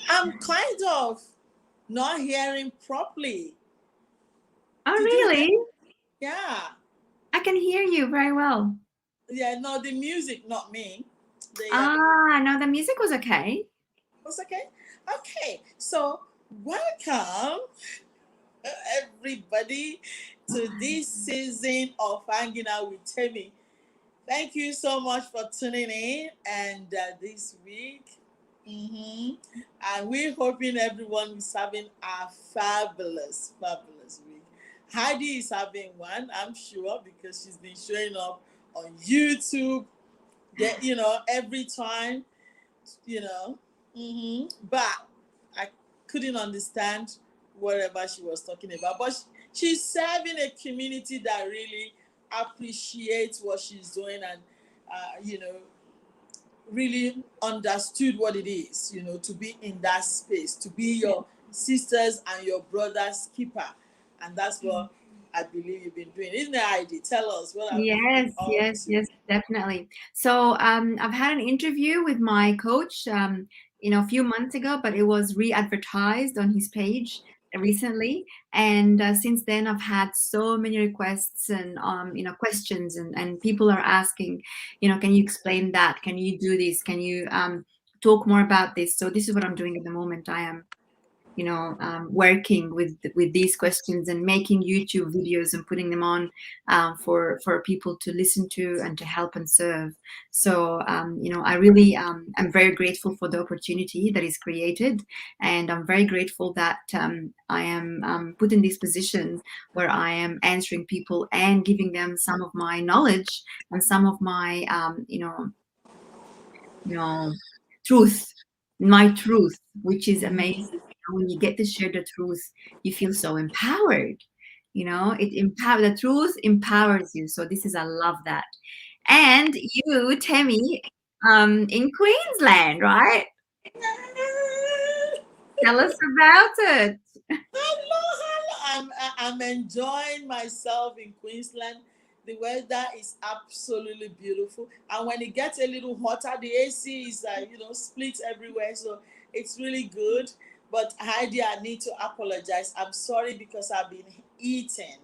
I'm kind of not hearing properly. Oh, Did you hear? really? Yeah. I can hear you very well. Yeah, no, the music, not me. The Ah, no, the music was okay. was okay. Okay, so welcome everybody to this season of hanging out with Temi. Thank you so much for tuning in, and this week, and we're hoping everyone is having a fabulous, fabulous week. Heidi is having one, I'm sure, because she's been showing up on YouTube. That every time, you know. But I couldn't understand whatever she was talking about. But she's serving a community that really appreciates what she's doing, and really understood what it is, to be in that space, to be your sisters and your brothers keeper. And that's what I believe you've been doing. Isn't it, Heidi? Tell us, what have you been Yes, up yes, to? yes, definitely. So I've had an interview with my coach, a few months ago, but it was re-advertised on his page recently. And since then, I've had so many requests and questions, and people are asking, can you explain that? Can you do this? Can you talk more about this? So this is what I'm doing at the moment. I am working with these questions and making YouTube videos and putting them on for people to listen to and to help and serve. So I really am very grateful for the opportunity that is created, and I'm very grateful that I am put in this position where I am answering people and giving them some of my knowledge and some of my you know, truth, my truth, which is amazing. When you get to share the truth, you feel so empowered. The truth empowers you. So this is, I love that. And you, Temi, in Queensland, right? Tell us about it. Hello, hello. I'm enjoying myself in Queensland. The weather is absolutely beautiful, and when it gets a little hotter, the AC is split everywhere, so it's really good. But Heidi, I need to apologize. I'm sorry because I've been eating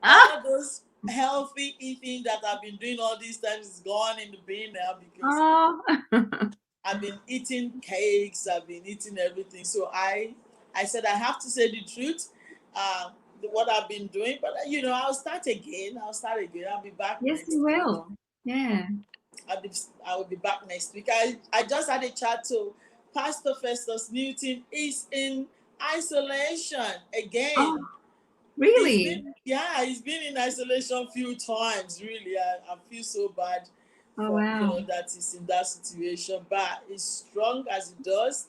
Ah, all those healthy eating that I've been doing all these times is gone in the bin now because oh, I've been eating cakes, I've been eating everything. So I said I have to say the truth, what I've been doing. But I'll start again. I'll be back yes, you next week. will. Yeah. I'll be I will be back next week. I just had a chat to Pastor Festus Newton is in isolation Oh, again. really? He's been in isolation a few times. Really, I feel so bad Oh, for wow. that he's in that situation, but he's strong as he does.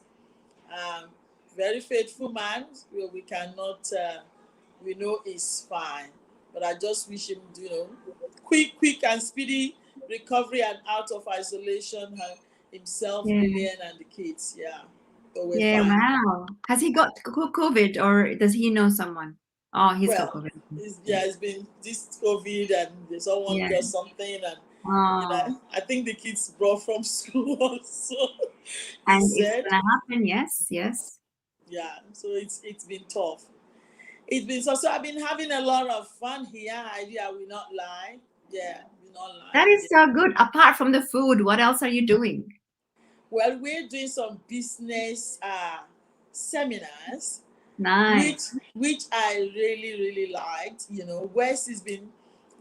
Very faithful man. We cannot we know he's fine, but I just wish him quick and speedy recovery and out of isolation, himself, Yeah. Lillian, and the kids. Yeah, but we're Yeah, fine. wow. Has he got COVID, or does he know someone? Oh, he's got Well, COVID. yeah, it's been this COVID, and someone Yeah. got something, and Oh, I think the kids brought from school also. He and it's said, gonna happen. Yes, yes. yeah. So it's been tough. It's been so. I've been having a lot of fun here. I will not lie. Yeah, will not lie. That is Yeah. so good. Apart from the food, what else are you doing? Well, we're doing some business seminars, which Nice. which I really really liked. Wes has been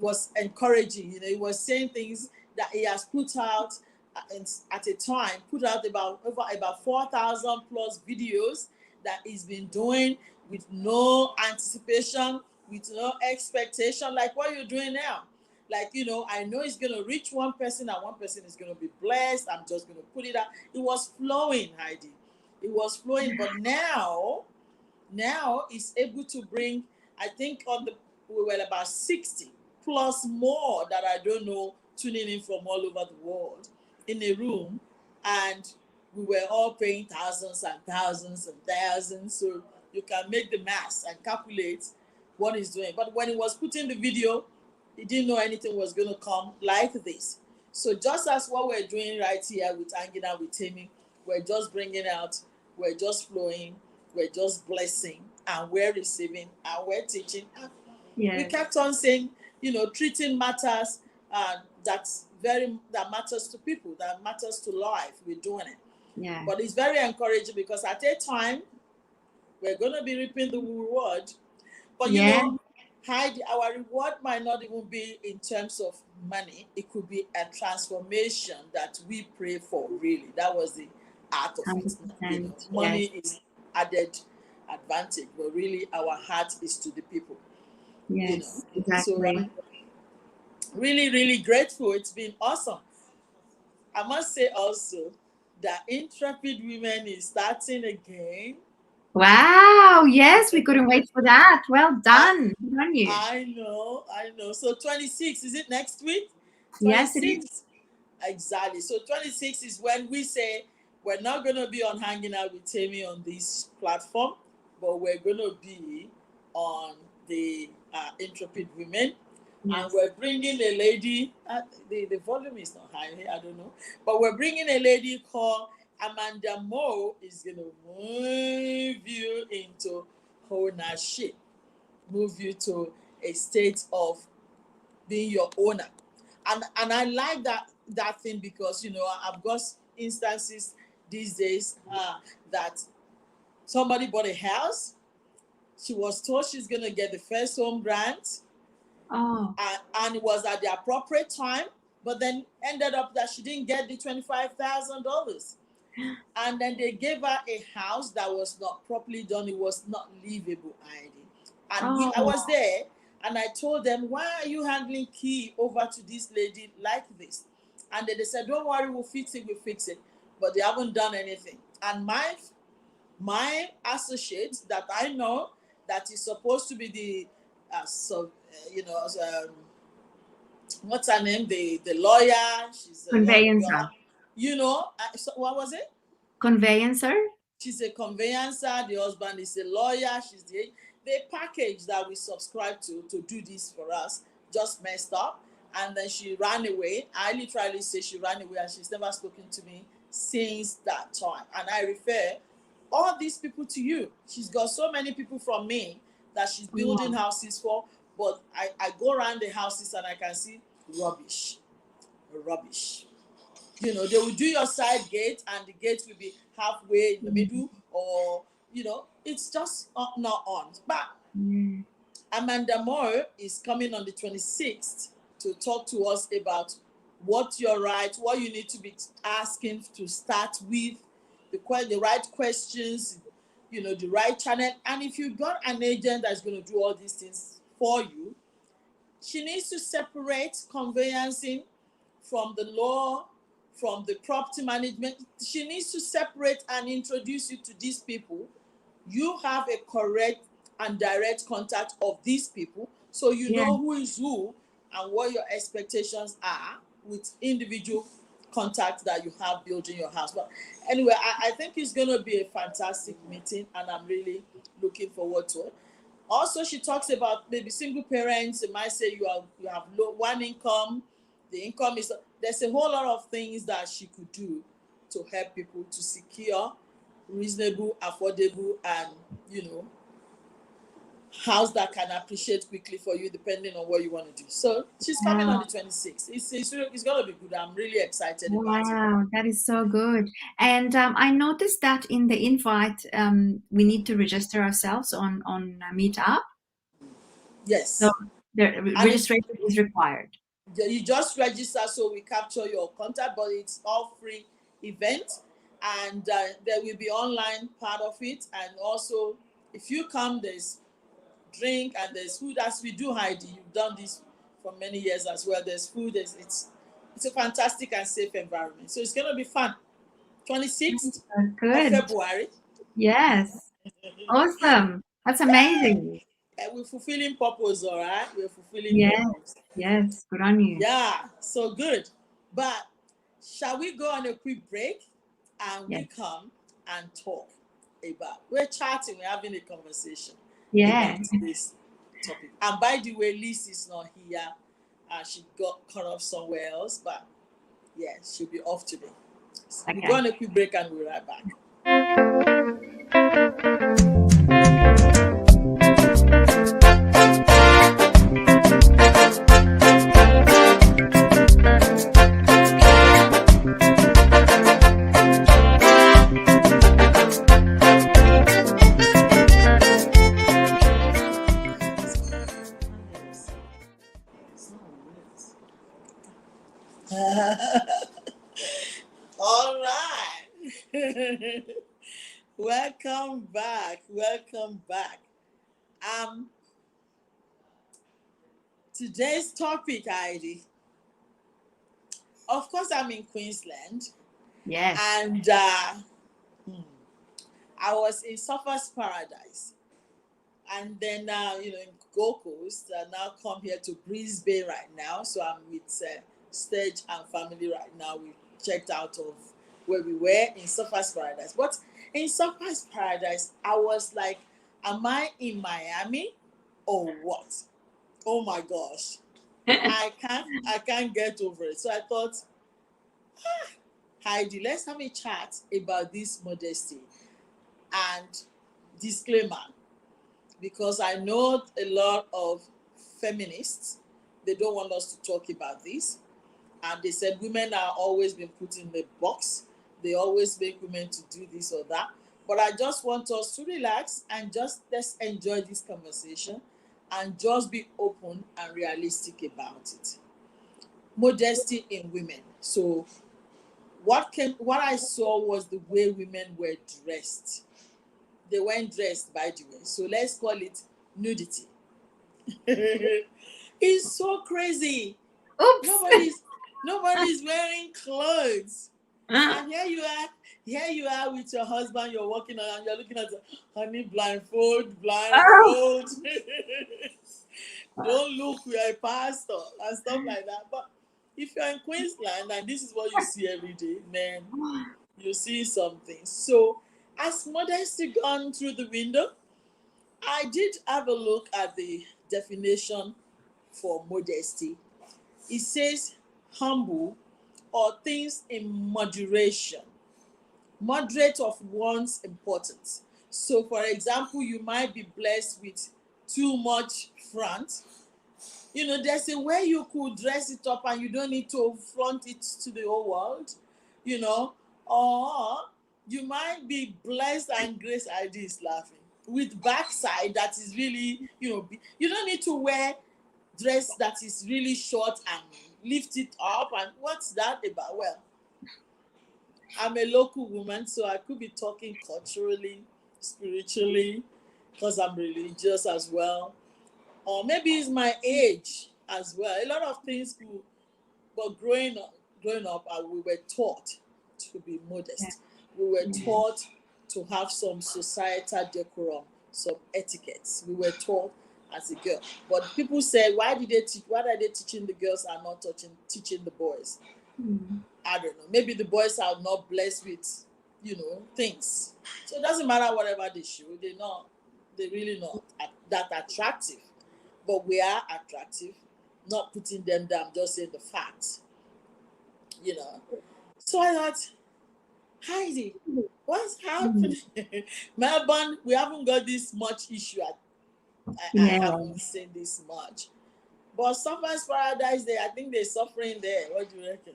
was encouraging. He was saying things that he has put out at a time, put out about over about 4,000 plus videos that he's been doing with no anticipation, with no expectation, like what you're doing now. Like, I know it's going to reach one person and one person is going to be blessed. I'm just going to put it out. It was flowing, Heidi. It was flowing. But now it's able to bring, I think we were about 60 plus more that I don't know, tuning in from all over the world in a room. And we were all paying thousands and thousands and thousands. So you can make the math and calculate what he's doing. But when he was putting the video, he didn't know anything was going to come like this. So just as what we're doing right here with hanging out with Temi, we're just bringing out, we're just flowing, we're just blessing, and we're receiving, and we're teaching. And we Yes. kept on saying, treating matters, that matters to people, that matters to life. We're doing it. Yeah. But it's very encouraging because at a time we're going to be reaping the reward. But Yeah. Heidi, our reward might not even be in terms of money. It could be a transformation that we pray for, really. That was the art of it. 100%. Money Yes. is added advantage, but really our heart is to the people. Yes. So Exactly. I'm really, really grateful. It's been awesome. I must say also that Intrepid Women is starting again. Wow. Yes, we couldn't wait for that. Well I done. Good on you. I know. So 26, is it next week? Yes, it is. 26. Exactly. So 26 is when we say we're not going to be on hanging out with Temi on this platform, but we're going to be on the Intrepid Women. And Yes. we're bringing a lady, the volume is not high here, I don't know, but we're bringing a lady called Amanda Moe is going to move you into ownership, move you to a state of being your owner. And I like that thing because I've got instances these days that somebody bought a house. She was told she's gonna get the first home grant, Oh. and it was at the appropriate time, but then ended up that she didn't get the $25,000. And then they gave her a house that was not properly done. It was not livable, ID. And I Oh. was there, and I told them, why are you handling key over to this lady like this? And then they said, don't worry, we'll fix it. But they haven't done anything. And my associate that I know, that is supposed to be the what's her name, the lawyer. She's a young Conveyancer. girl. So what was it? Conveyancer? She's a conveyancer. The husband is a lawyer. She's the package that we subscribe to do this for us just messed up, and then she ran away. I literally say she ran away, and she's never spoken to me since that time. And I refer all these people to you. She's got so many people from me that she's building Oh. houses for, but I go around the houses and I can see rubbish, rubbish. They will do your side gate, and the gate will be halfway in the middle, or it's just not on. But Mm. Amanda Moore is coming on the 26th to talk to us about what you're right, what you need to be asking to start with, the right questions, the right channel. And if you've got an agent that's going to do all these things for you, she needs to separate conveyancing from the law, from the property management. She needs to separate and introduce you to these people. You have a correct and direct contact of these people, so you Yeah. know who is who and what your expectations are with individual contacts that you have building your house. But anyway, I think it's going to be a fantastic meeting, and I'm really looking forward to it. Also, she talks about maybe single parents. They might say you have low one income. The income is, there's a whole lot of things that she could do to help people to secure reasonable, affordable, and house that can appreciate quickly for you depending on what you want to do. So she's coming on Wow. the 26th. It's going to be good. I'm really excited about it. Wow, that is so good. And I noticed that in the invite, we need to register ourselves on Meetup. So Yes. the And registration is required. you just register, so we capture your contact, but it's all free event. And there will be online part of it. And also, if you come, there's drink and there's food, as we do, Heidi. You've done this for many years as well. There's food. It's a fantastic and safe environment. So it's going to be fun. 26th of Good. February. Yes. Awesome. That's amazing. We're fulfilling purpose, all right? We're fulfilling Yes. purpose. Yes. Good on you. Yeah, so good. But shall we go on a quick break, and we Yes. come and talk about, we're chatting, we're having a conversation Yeah. about this topic. And by the way, Liz is not here. She got caught up somewhere else, but Yes, she'll be off today. We'll go Okay. on a quick break and we'll be right back. All right. Welcome back. Welcome back. Um, Today's topic, Heidi. Of course, I'm in Queensland, Yes. and hmm, I was in Surfers Paradise, and then in Gold Coast. Now come here to Brisbane right now. So I'm with Stage and family right now. We checked out of where we were in Surfers Paradise, but in Surfers Paradise, I was like, "Am I in Miami or what?" Oh my gosh, I can't get over it. So I thought, Heidi, let's have a chat about this modesty and disclaimer, because I know a lot of feminists, they don't want us to talk about this. And they said women are always been put in the box. They always make women to do this or that. But I just want us to relax and just let's enjoy this conversation and just be open and realistic about it. Modesty in women. So what I saw was the way women were dressed. They weren't dressed, by the way. So let's call it nudity. It's so crazy. Oops. Nobody's wearing clothes. And here you are with your husband, you're walking on and you're looking at the honey, Oh. blindfold. Don't look, we are a pastor and stuff like that. But if you're in Queensland and this is what you see every day, man, you see something. So as modesty gone through the window, I did have a look at the definition for modesty. It says humble or things in moderation, moderate of one's importance. So, for example, you might be blessed with too much front. There's a way you could dress it up and you don't need to front it to the whole world, you know, or you might be blessed and grace ID is laughing with backside that is really, you don't need to wear dress that is really short and lift it up. And what's that about? Well, I'm a local woman, so I could be talking culturally, spiritually, because I'm religious as well. Or maybe it's my age as well. A lot of things could, but growing up, we were taught to be Yeah. modest. We were taught to have some societal decorum, some etiquettes. We were taught as a girl. But people say, why did they teach? Why are they teaching the girls and not teaching the boys? Mm. I don't know. Maybe the boys are not blessed with, things. So it doesn't matter whatever they show. They're really not that attractive. But we are attractive. Not putting them down, just saying the facts. You know. So I thought, Heidi, what's Mm. happening? Melbourne, we haven't got this much issue. I Yeah. haven't seen this much. But Surfers Paradise, I think they're suffering there. What do you reckon?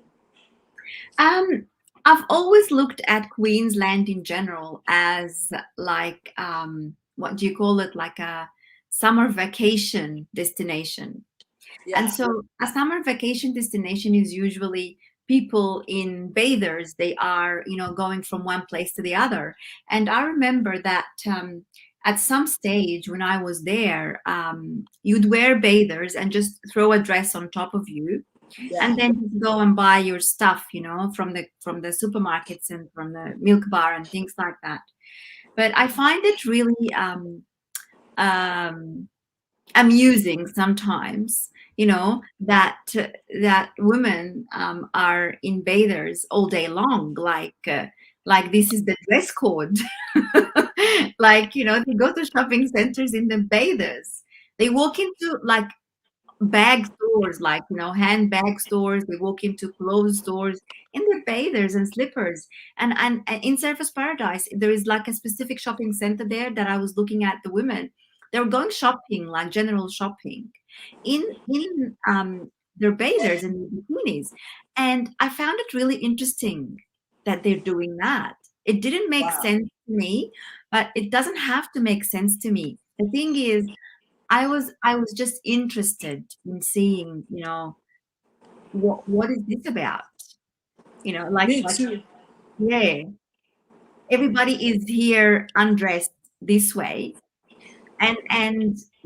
Um, I've always looked at Queensland in general as like what do you call it? Like a summer vacation destination. And Yeah, so a summer vacation destination is usually people in bathers. They are, going from one place to the other. And I remember that at some stage when I was there, you'd wear bathers and just throw a dress on top of you, yeah. and then just go and buy your stuff, from the supermarkets and from the milk bar and things like that. But I find it really um, amusing sometimes, that women are in bathers all day long, like this is the dress code. Like, they go to shopping centers in the bathers. They walk into like bag stores, like, handbag stores. They walk into clothes stores in their bathers and slippers. And in Surfers Paradise, there is like a specific shopping center there that I was looking at the women. They were going shopping, like general shopping, in their bathers and their bikinis. And I found it really interesting that they're doing that. It didn't make Wow. sense to me, but it doesn't have to make sense to me. The thing is, I was just interested in seeing, what is this about? Me Like, too. yeah, everybody is here undressed this way. And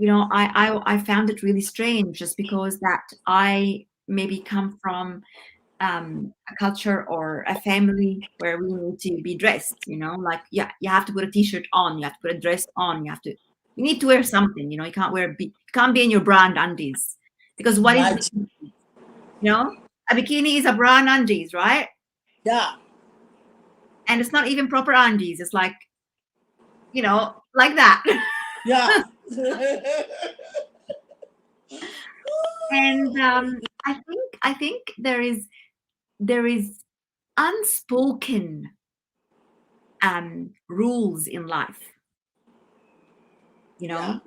I found it really strange, just because that I maybe come from a culture or a family where we need to be dressed, like, yeah, you have to put a t-shirt on, you have to put a dress on, you need to wear something, you can't be in your bra and undies, because what is Imagine. bikini? A bikini is a bra and undies, right? Yeah. And it's not even proper undies, it's like, like that. Yeah. And I think there is unspoken rules in life, Yeah.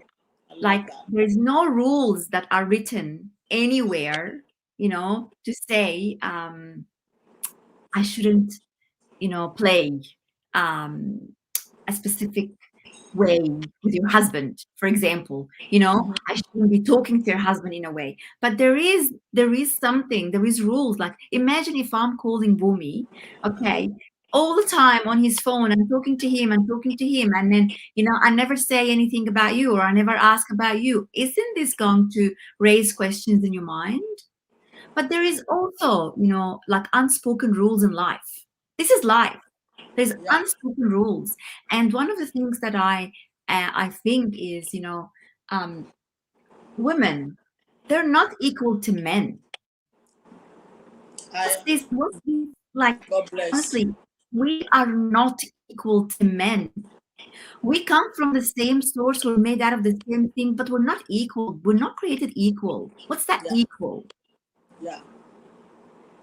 I love like that. there's no rules that are written anywhere, to say I shouldn't, play um a specific way with your husband, for example. I shouldn't be talking to your husband in a way. But there is rules. Like, imagine if I'm calling Bumi, okay, all the time on his phone, and talking to him, and then, I never say anything about you, or I never ask about you. Isn't this going to raise questions in your mind? But there is also, like, unspoken rules in life. This is life. There's Yeah. unspoken rules. And one of the things that I think is, um, women, they're not equal to men. I. What's this, like, God bless. honestly, we are not equal to men. We come from the same source, we're made out of the same thing, but we're not equal. We're not created equal. What's that Yeah. equal? Yeah.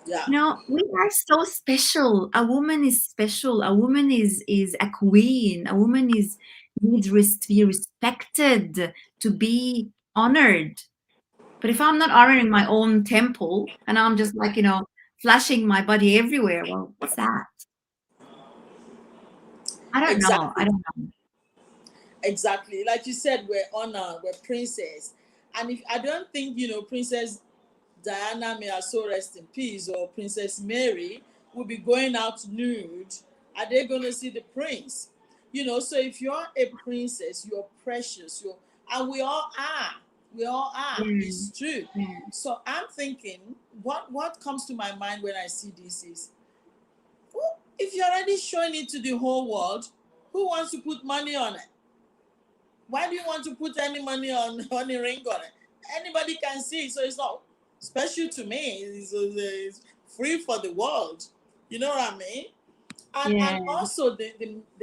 Yeah. We are so special. A woman is special. A woman is a queen. A woman needs to be respected, to be honored. But if I'm not honoring my own temple, and I'm just like, flashing my body everywhere, well, what's that? I don't know. I Exactly. don't know. Exactly. Like you said, we're honor, we're princess. And if I don't think, Princess Diana, may her soul rest in peace, or Princess Mary will be going out nude, are they going to see the prince? So if you're a princess, you're precious. And we all are. We all are. Yeah, It's true. yeah, So I'm thinking, what comes to my mind when I see this is, if you're already showing it to the whole world, who wants to put money on it? Why do you want to put any money on a ring on it? Anybody can see, so it's not special to me. It's free for the world. You know what I mean? And yeah, also the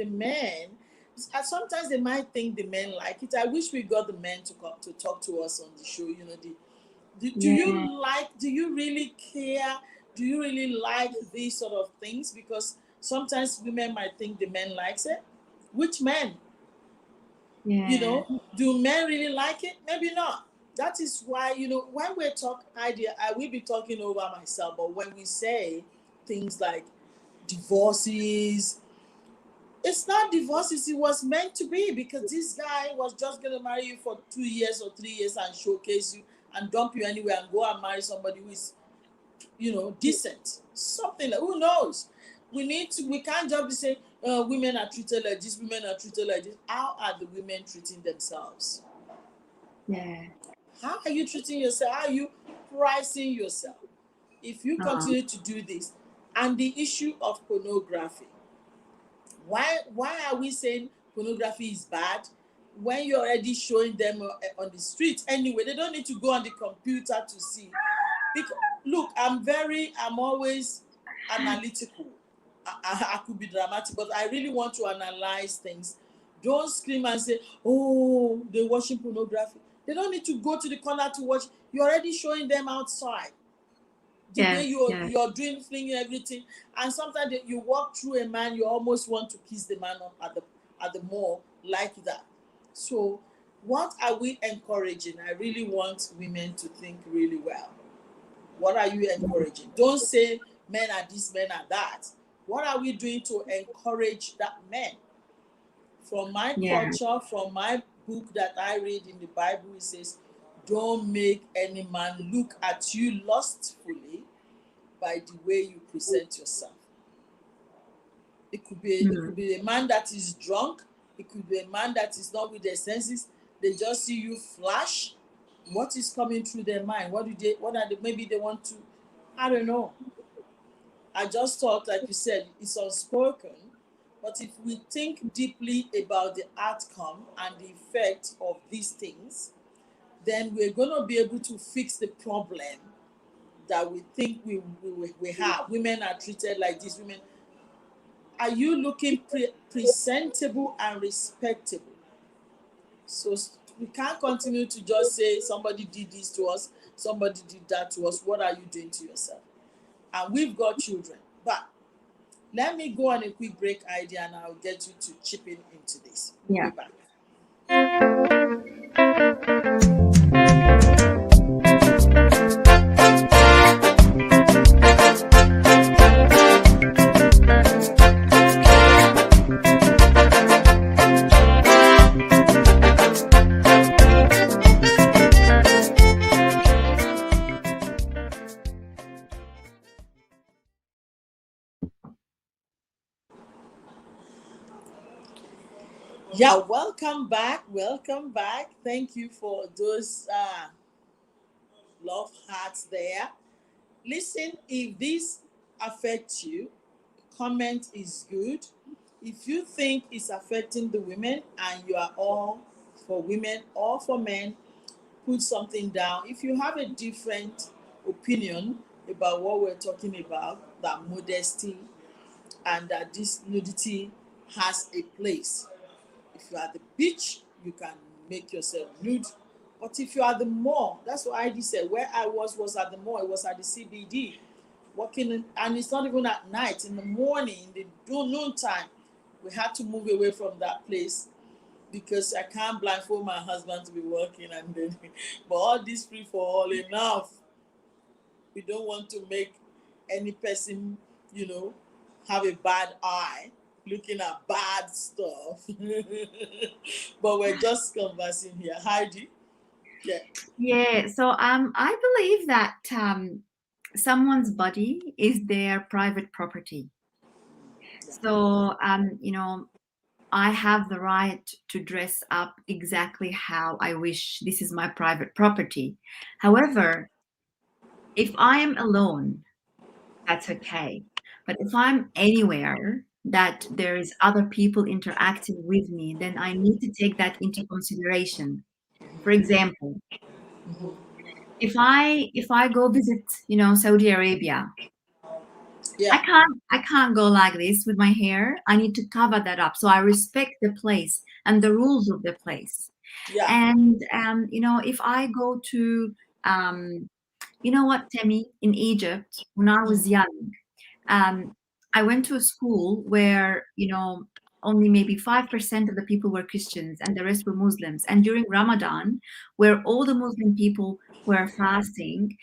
men. Sometimes they might think the men like it. I wish we got the men to come to talk to us on the show. Do yeah, you like? Do you really care? Do you really like these sort of things? Because sometimes women might think the men likes it. Which men? you yeah, know do men really like it? Maybe not. That is why, when we talk idea, I will be talking over myself, but when we say things like divorces, it's not divorces. It was meant to be, because this guy was just going to marry you for 2 years or 3 years and showcase you and dump you anywhere and go and marry somebody who is, decent. Something like, who knows? We can't just be saying, women are treated like this, women are treated like this. How are the women treating themselves? yeah. How are you treating yourself? How are you pricing yourself? If you Uh, continue to do this, and the issue of pornography, why are we saying pornography is bad when you're already showing them on the street anyway? They don't need to go on the computer to see. Because, look, I'm always analytical. I could be dramatic, but I really want to analyze things. Don't scream and say, oh, they're watching pornography. They don't need to go to the corner to watch. You're already showing them outside the way Yes, yes. you're doing, flinging everything. And sometimes you walk through a man, you almost want to kiss the man at the mall like that. So what are we encouraging? I really want women to think really well. What are you encouraging? Don't say men are this, men are that. What are we doing to encourage that men? From my Yeah. culture, from my book that I read in the Bible, it says, don't make any man look at you lustfully by the way you present yourself. It Mm. could be a man that is drunk, it could be a man that is not with their senses. They just see you flash. What is coming through their mind? What are they, maybe they want to, I don't know. I just thought, like you said, it's unspoken. But if we think deeply about the outcome and the effect of these things, then we're going to be able to fix the problem that we think we have. Women are treated like this. Women, are you looking presentable and respectable? So we can't continue to just say somebody did this to us, somebody did that to us. What are you doing to yourself? And we've got children. But let me go on a quick break idea and I'll get you to chip in into this. We'll be Yeah. back. Yeah, welcome back. Welcome back. Thank you for those love hearts there. Listen, if this affects you, comment is good. If you think it's affecting the women and you are all for women or for men, put something down. If you have a different opinion about what we're talking about, that modesty and that this nudity has a place. If you're at the beach, you can make yourself nude. But if you're at the mall, that's what ID said. Where I was at the mall, it was at the CBD. Working in, and it's not even at night, in the morning, in the noon time, we had to move away from that place because I can't blindfold my husband to be working and then but all this free for all enough. We don't want to make any person, you know, have a bad eye looking at bad stuff. But we're just conversing here. Heidi, yeah. Yeah. So I believe that someone's body is their private property. So I have the right to dress up exactly how I wish. This is my private property. However, if I am alone, that's okay. But if I'm anywhere that there is other people interacting with me, then I need to take that into consideration. For example, if I go visit, Saudi Arabia, I Yeah, can't I can't go like this with my hair. I need to cover that up. So I respect the place and the rules of the place. yeah. And if I go to you know what, Temi, in Egypt, when I was young, um, I went to a school where, only maybe 5% of the people were Christians and the rest were Muslims. And during Ramadan, where all the Muslim people were fasting,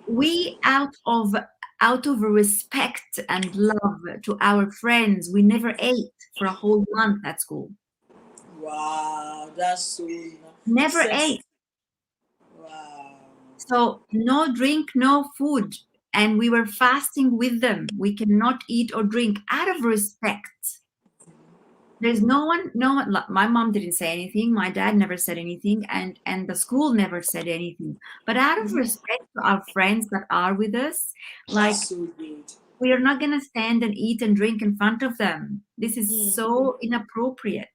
we out of respect and love to our friends, we never ate for a whole month at school. Wow, that's so Never sense. ate. Wow. So no drink, no food. And we were fasting with them. We cannot eat or drink out of respect. There's no one, my mom didn't say anything, my dad never said anything, and the school never said anything. But out of respect to our friends that are with us, like, That's so good. we are not going to stand and eat and drink in front of them. This is Mm, so inappropriate.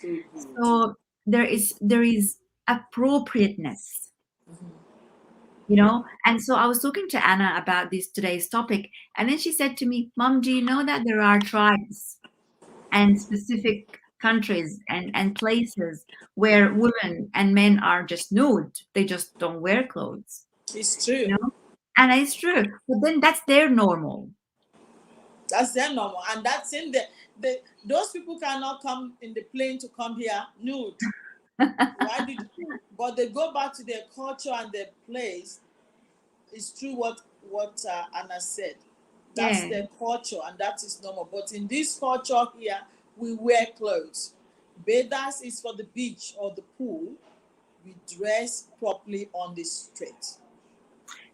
so good. So there is appropriateness, and so I was talking to Anna about this today's topic, and then she said to me, Mom, do you know that there are tribes and specific countries and places where women and men are just nude. They just don't wear clothes, It's you true. know? And it's true. But then that's their normal. That's their normal, and that's in the those people cannot come in the plane to come here nude. Why did? But they go back to their culture and their place. It's true what Anna said. That's Yeah. their culture, and that is normal. But in this culture here, we wear clothes. Bathers is for the beach or the pool. We dress properly on the street.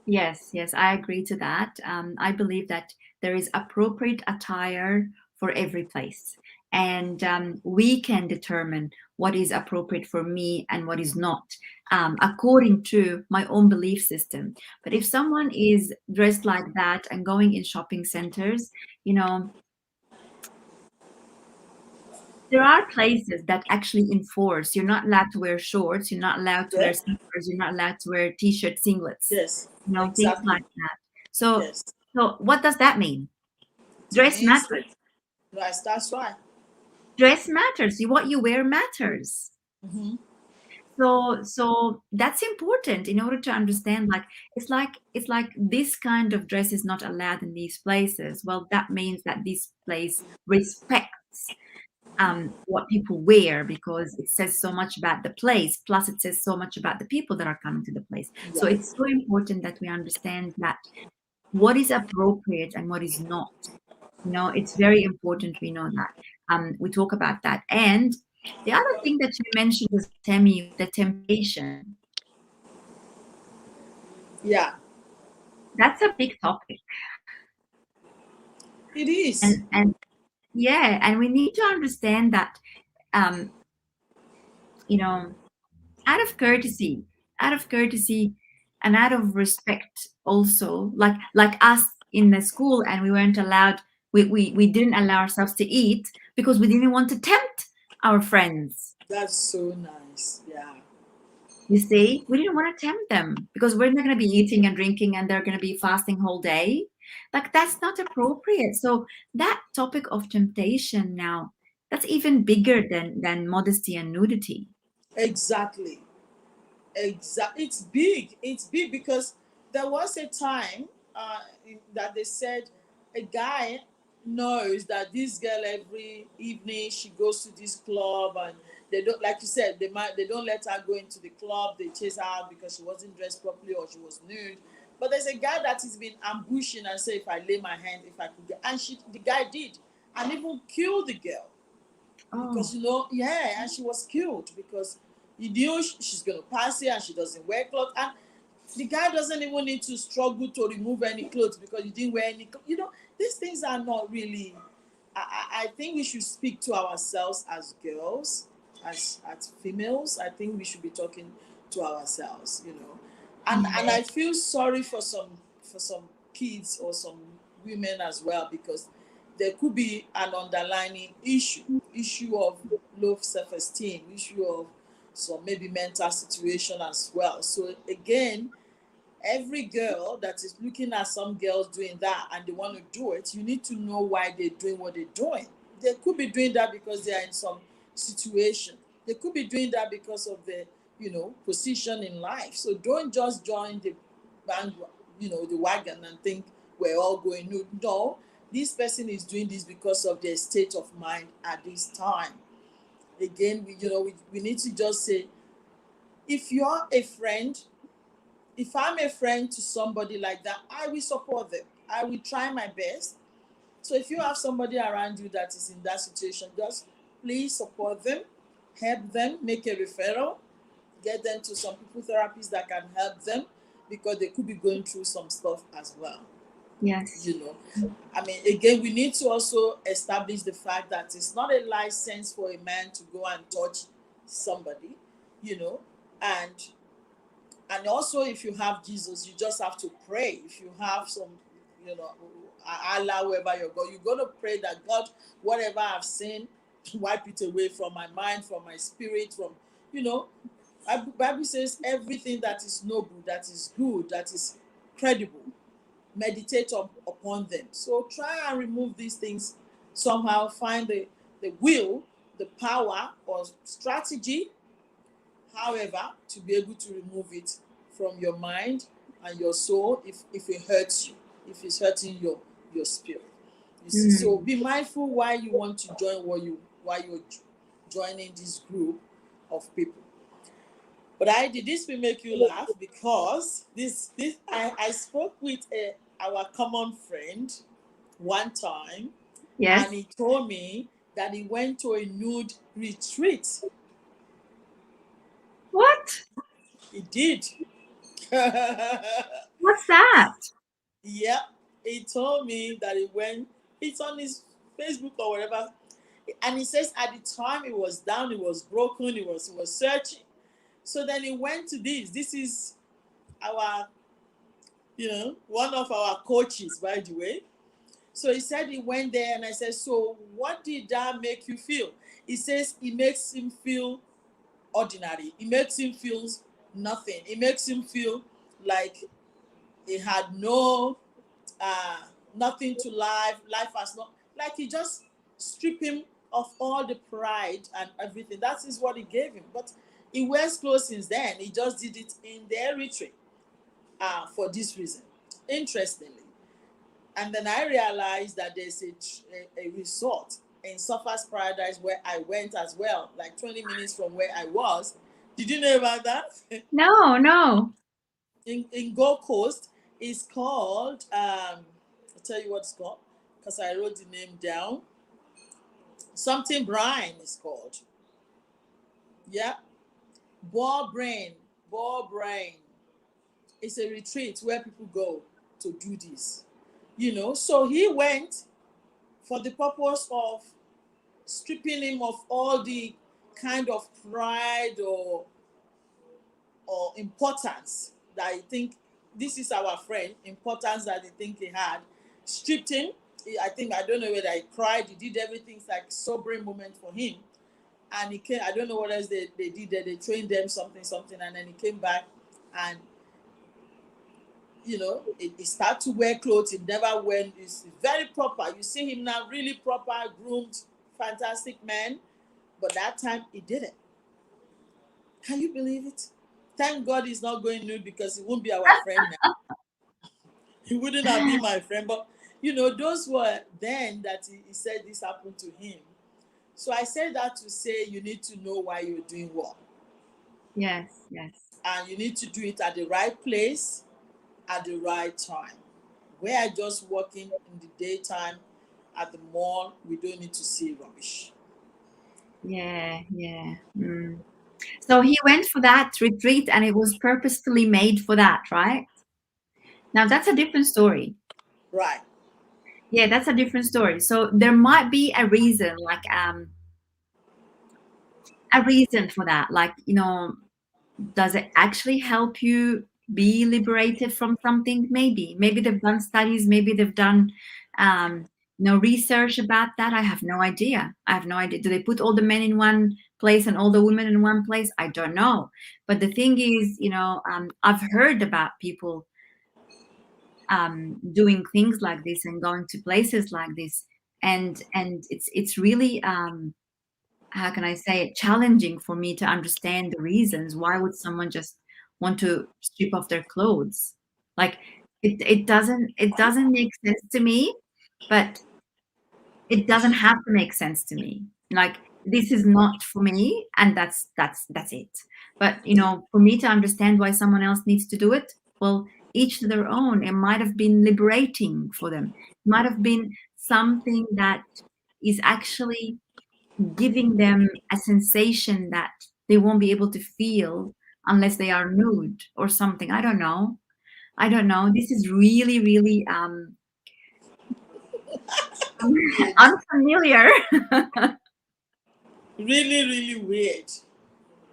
Yes, yes, I agree to that. I believe that there is appropriate attire for every place. And we can determine what is appropriate for me and what is not, according to my own belief system. But if someone is dressed like that and going in shopping centers, you know, there are places that actually enforce you're not allowed to wear shorts, you're not allowed to wear Yeah. sneakers, you're not allowed to wear t-shirt, singlets, Yes. things Exactly. like that. So, Yes. so what does that mean? It Dress means matters. that's right. Dress matters. What you wear matters. Mm-hmm. So that's important in order to understand. Like it's like this kind of dress is not allowed in these places. Well, that means that this place respects what people wear because it says so much about the place. Plus, it says so much about the people that are coming to the place. So Yeah. it's so important that we understand that what is appropriate and what is not. It's very important we know that. We talk about that. And the other thing that you mentioned was Temi, the temptation. Yeah. That's a big topic. It is. And yeah, and we need to understand that um, you know, out of courtesy and out of respect also, like us in the school, and we weren't allowed, we didn't allow ourselves to eat because we didn't want to tempt our friends. That's so nice. Yeah. You see, we didn't want to tempt them because we're not going to be eating and drinking and they're going to be fasting whole day. Like that's not appropriate. So that topic of temptation now, that's even bigger than modesty and nudity. Exactly. It's big. It's big because there was a time that they said a guy knows that this girl every evening she goes to this club, and they don't, like you said, they don't let her go into the club. They chase her out because she wasn't dressed properly or she was nude. But there's a guy that has been ambushing and say, if I lay my hand, if I could get, and the guy did, and even killed the girl because Oh, yeah, and she was killed because he knew she's going to pass it and she doesn't wear clothes, and the guy doesn't even need to struggle to remove any clothes because you didn't wear any these things are not really. I think we should speak to ourselves as girls, as females. I think we should be talking to ourselves. And yeah. I feel sorry for some kids or some women as well, because there could be an underlying issue of low self-esteem, issue of some maybe mental situation as well. So again, every girl that is looking at some girls doing that and they want to do it, you need to know why they're doing what they're doing. They could be doing that because they are in some situation. They could be doing that because of their position in life. So don't just join the band, the wagon, and think we're all going. No, this person is doing this because of their state of mind at this time. Again, we need to just say, if you're a friend, if I'm a friend to somebody like that, I will support them. I will try my best. So if you have somebody around you that is in that situation, just please support them, help them, make a referral, get them to some people therapists that can help them, because they could be going through some stuff as well. Yes. you know I mean, again, we need to also establish the fact that it's not a license for a man to go and touch somebody, you know and also, if you have Jesus, you just have to pray. If you have some, you know Allah, wherever you're going to pray that God, whatever I've seen, wipe it away from my mind, from my spirit, from you know Bible says everything that is noble, that is good, that is credible, meditate upon them. So try and remove these things somehow. Find the will, the power or strategy, however, to be able to remove it from your mind and your soul if it hurts you, if it's hurting your spirit. You see, so Mm. be mindful why you want to join why you're joining this group of people. But did this will make you laugh because I spoke with our common friend one time, Yes. and he told me that he went to a nude retreat. What? He did. What's that? Yeah, he told me that he went. It's on his Facebook or whatever, and he says at the time he was down, he was broken, he was searching. So then he went to this. This is our, one of our coaches, by the way. So he said he went there, and I said, so what did that make you feel? He says it makes him feel ordinary. It makes him feel nothing. It makes him feel like he had uh, nothing to life. Life has not, like he just stripped him of all the pride and everything. That is what he gave him. But he wears clothes since then. He just did it in their retreat for this reason. Interestingly. And then I realized that there's a resort in Surfers Paradise where I went as well, like 20 minutes from where I was. Did you know about that? No, no. In Gold Coast, it's called, I'll tell you what it's called because I wrote the name down. Something Brine is called. Yeah. Ball Brain. Ball Brain. It's a retreat where people go to do this. So he went for the purpose of stripping him of all the kind of pride or importance that I think this is our friend, importance that they think he had, stripped him. I don't know whether he cried, he did everything. It's like sobering moment for him. And he came, I don't know what else they did there. They trained them something, and then he came back and he started to wear clothes he never went. It's very proper. You see him now, really proper, groomed, fantastic man. But that time he didn't. Can you believe it? Thank God he's not going nude because he won't be our friend now. He wouldn't have been my friend. But those were then that he said this happened to him. So I said that to say you need to know why you're doing what. Yes, yes. And you need to do it at the right place at the right time. We're just working in the daytime at the mall, we don't need to see rubbish. Yeah, yeah. Mm. So he went for that retreat and it was purposefully made for that, right? Now that's a different story. Right. Yeah, that's a different story. So there might be a reason, like a reason for that. Like, does it actually help you be liberated from something? Maybe they've done studies, maybe they've done research about that. I have no idea. Do they put all the men in one place and all the women in one place? I don't know. But the thing is, I've heard about people doing things like this and going to places like this, and it's really how can I say it, challenging for me to understand the reasons. Why would someone just want to strip off their clothes? Like it doesn't make sense to me, but it doesn't have to make sense to me. Like, this is not for me, and that's it. But for me to understand why someone else needs to do it, well, each to their own. It might have been liberating for them. It might have been something that is actually giving them a sensation that they won't be able to feel unless they are nude or something. I don't know. This is really, really unfamiliar. Really, really weird.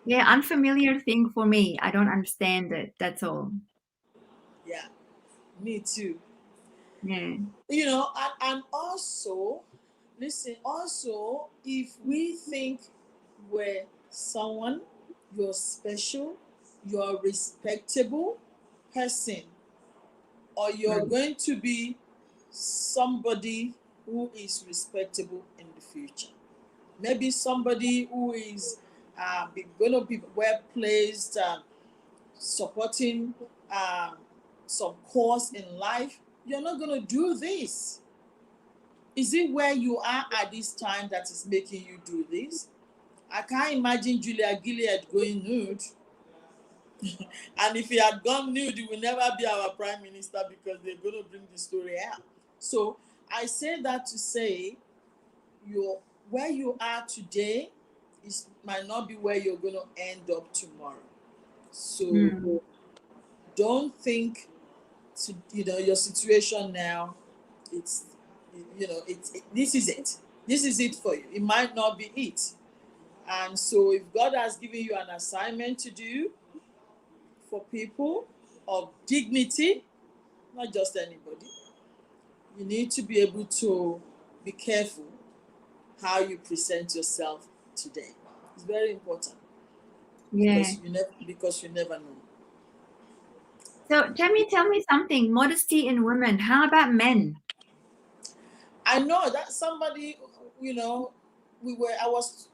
Yeah, unfamiliar thing for me. I don't understand it. That's all. Yeah, me too. Yeah. And also, listen, also, if we think we're someone, you're special, you're a respectable person, or you're Mm. going to be somebody who is respectable in the future. maybe somebody who is going to be well placed, supporting um, some cause in life, you're not going to do this. Is it where you are at this time that is making you do this? I can't imagine Julia Gillard going nude. And if he had gone nude, he will never be our prime minister because they're going to bring the story out. So I say that to say, your where you are today might not be where you're going to end up tomorrow. So don't think your situation now. It's this is it. This is it for you. It might not be it. And so if God has given you an assignment to do for people of dignity, not just anybody, you need to be able to be careful how you present yourself today. It's very important. Yeah. Because you never know. So Temi, tell me something. Modesty in women. How about men? I know that somebody, I was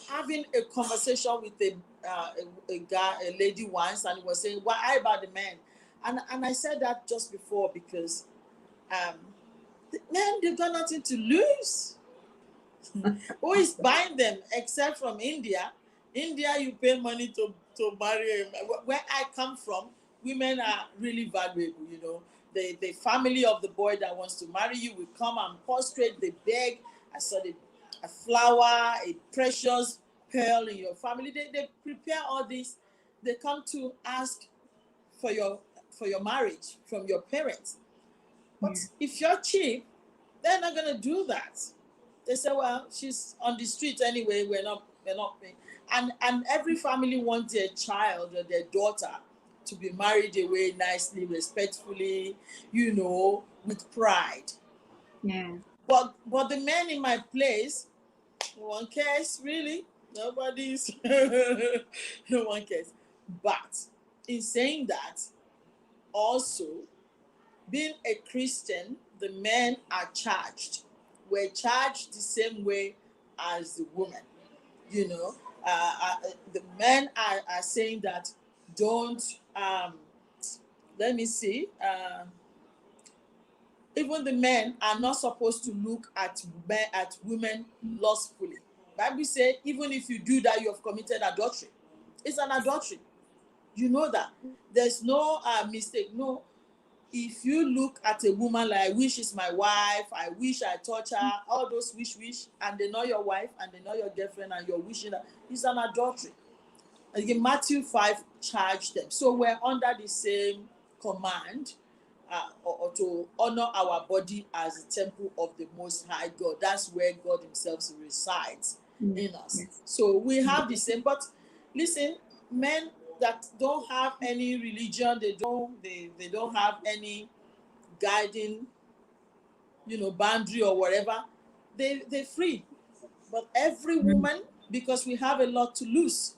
having a conversation with a guy, a lady once, and he was saying, "Why about the men?" And I said that just before because the men, they've got nothing to lose. Who is buying them except from India? India, you pay money to marry. Where I come from, women are really valuable. The family of the boy that wants to marry you will come and prostrate, they beg. I saw a flower, a precious pearl in your family. They prepare all this. They come to ask for your marriage from your parents. But if you're cheap, they're not gonna do that. They say, well, she's on the street anyway, we're not paying. And every family wants their child or their daughter to be married away nicely, respectfully, with pride. Yeah. But the men in my place, no one cares, really. Nobody's no one cares. But in saying that, also being a Christian, the men are charged. We're charged the same way as the women. The men are saying that don't, let me see, even the men are not supposed to look at women lustfully. Bible says even if you do that, you have committed adultery. It's an adultery. You know that. There's no mistake. No, if you look at a woman like, I wish is my wife, I wish I touch her, all those wish, and they're not your wife and they're not your girlfriend and you're wishing that, it's an adultery. Again, Matthew 5 charged them. So we're under the same command or to honor our body as the temple of the Most High God. That's where God Himself resides in us. Yes. So we have the same. But listen, men that don't have any religion, they don't have any guiding, boundary or whatever, they're free. But every woman, because we have a lot to lose.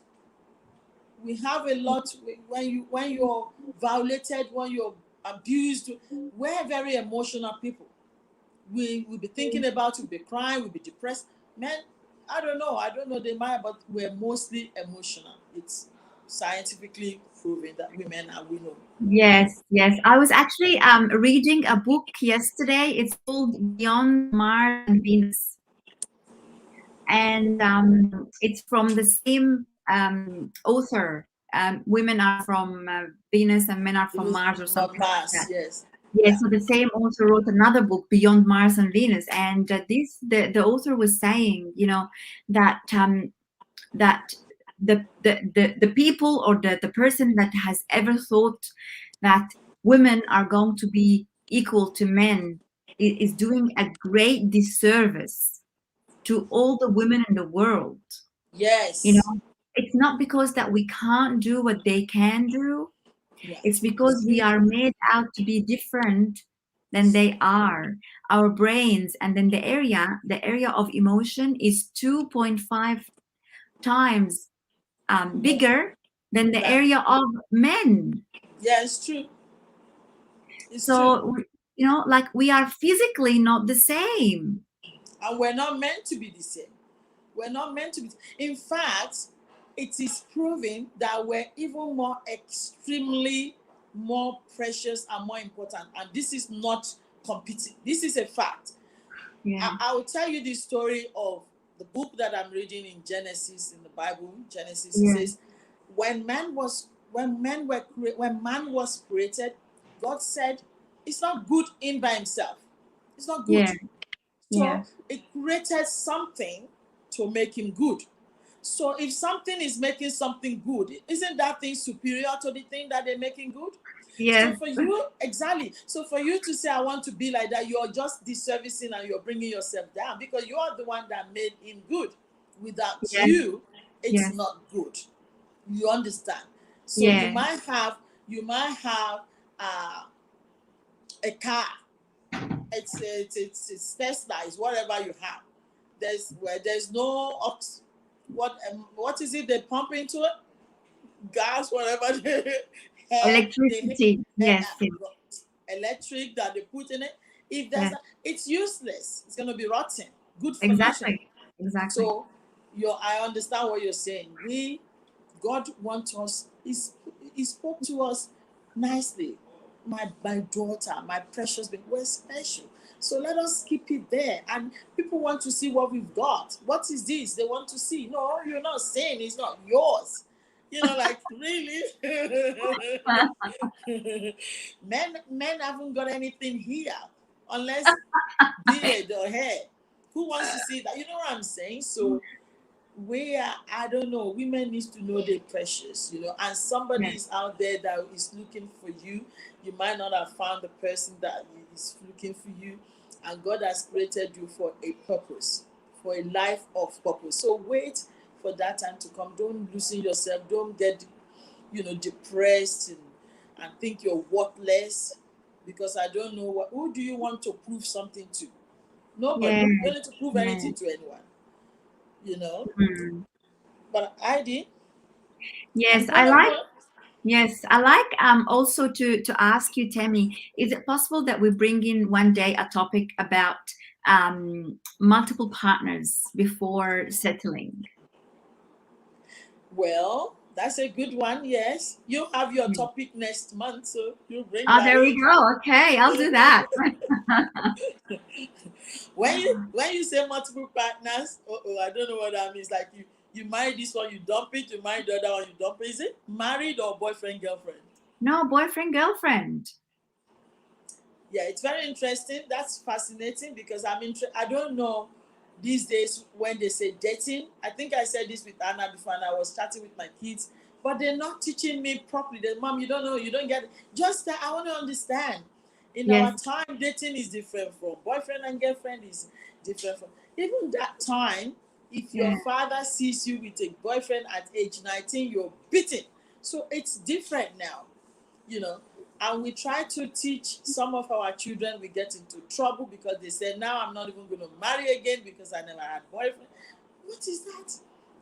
We have a lot when you're violated, when you're abused. We're very emotional people. We'll be thinking about, we'll be crying, we'll be depressed. Men, I don't know they might, but we're mostly emotional. It's scientifically proven that women are, we know. Yes, yes. I was actually reading a book yesterday. It's called Beyond Mars and Venus. And it's from the same author. Women are from Venus and men are from Mars or something like that. Yes. Yes, yeah. So the same author wrote another book, Beyond Mars and Venus. And the author was saying, that that the people or the person that has ever thought that women are going to be equal to men is doing a great disservice to all the women in the world. Yes. It's not because that we can't do what they can do. Yeah. It's because we are made out to be different than they are. Our brains, and then the area of emotion is 2.5 times bigger than the area of men. Yeah, it's true. It's so true. Like we are physically not the same, and we're not meant to be the same. We're not meant to be. In fact, it is proven that we're even more extremely more precious and more important. And this is not competing. This is a fact. Yeah. I will tell you the story of the book that I'm reading in Genesis, in the Bible. Genesis, it Yeah. says, when man was created, God said it's not good in by himself. It's not good. Yeah. Yeah. So it created something to make him good. So if something is making something good, isn't that thing superior to the thing that they're making good? So Yes. for you, exactly. So for you to say, I want to be like that, you're just disservicing and you're bringing yourself down because you are the one that made him good. Without Yes. you, it's Yes. not good. You understand? So Yeah. you might have a car. It's Tesla, it's whatever you have. There's no what is it they pump into it? Gas, whatever Electricity. Yes. Yes. electric that they put in it. If Yes. it's useless. It's gonna be rotten. Good for nothing. Exactly. Exactly. So I understand what you're saying. God wants us, he spoke to us nicely. My daughter, my precious baby, we're special. So let us keep it there. And people want to see what we've got. What is this? They want to see. No, you're not saying it's not yours. Like really? Men haven't got anything here unless beard or hair. Who wants to see that? You know what I'm saying? So I don't know, women needs to know they're precious, and somebody Yes. is out there that is looking for you. You might not have found the person that is looking for you, and God has created you for a purpose, for a life of purpose. So wait for that time to come. Don't loosen yourself. Don't get depressed and think you're worthless, because I don't know who do you want to prove something to? Nobody. Yes. You don't need to prove Yes. anything to anyone, you know Mm. but I did. I'm Yes. I gonna like. go. Yes, I like also to ask you, Temi, is it possible that we bring in one day a topic about multiple partners before settling? Well, that's a good one. Yes, you have your Mm. topic next month, so you bring Oh, that there we in. go. Okay, I'll do that. When you say multiple partners, I don't know what that means. Like you marry this one, you dump it. You marry the other one, you dump it. Is it married or boyfriend girlfriend? No, boyfriend, girlfriend. Yeah, it's very interesting. That's fascinating because I don't know these days when they say dating. I think I said this with Anna before, and I was chatting with my kids, but they're not teaching me properly. Mom, you don't know, you don't get it. Just that I want to understand. In our Yes, time, dating is different from boyfriend and girlfriend is different from even that time. If your yeah, father sees you with a boyfriend at age 19, you're beaten. So it's different now, you know. And we try to teach some of our children, we get into trouble because they say, now I'm not even going to marry again because I never had boyfriend. What is that?